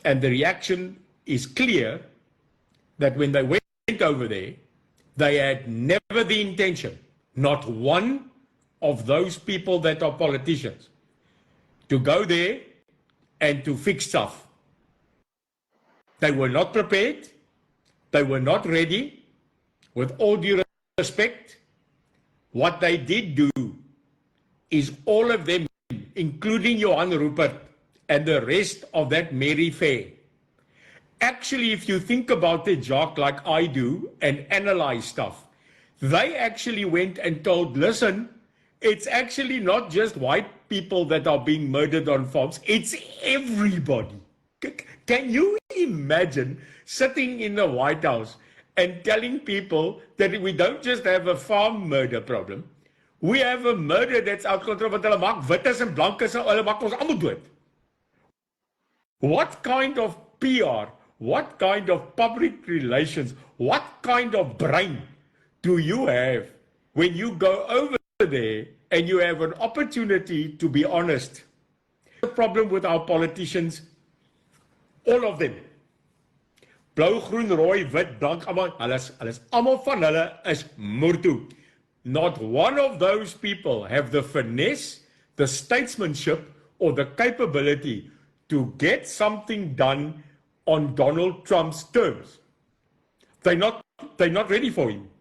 And the reaction is clear that when they went over there, they had never the intention, not one of those people that are politicians, to go there and to fix stuff. They were not prepared. They were not ready. With all due respect, what they did do is all of them, including Johan Rupert and the rest of that merry fair. Actually, if you think about it, Jacques, like I do, and analyze stuff, they actually went and told, listen, it's actually not just white people that are being murdered on farms, it's everybody. Can you imagine sitting in the White House and telling people that we don't just have a farm murder problem, we have a murder that's out of control, want hulle maak wites en blankes en hulle maak ons almal dood. What kind of PR, what kind of public relations, what kind of brain do you have when you go over there and you have an opportunity to be honest? The problem with our politicians, all of them, blou, groen, rooi, wit, blank, almal van hulle is moertoe. Not one of those people have the finesse, the statesmanship, or the capability to get something done on Donald Trump's terms. They're not ready for him.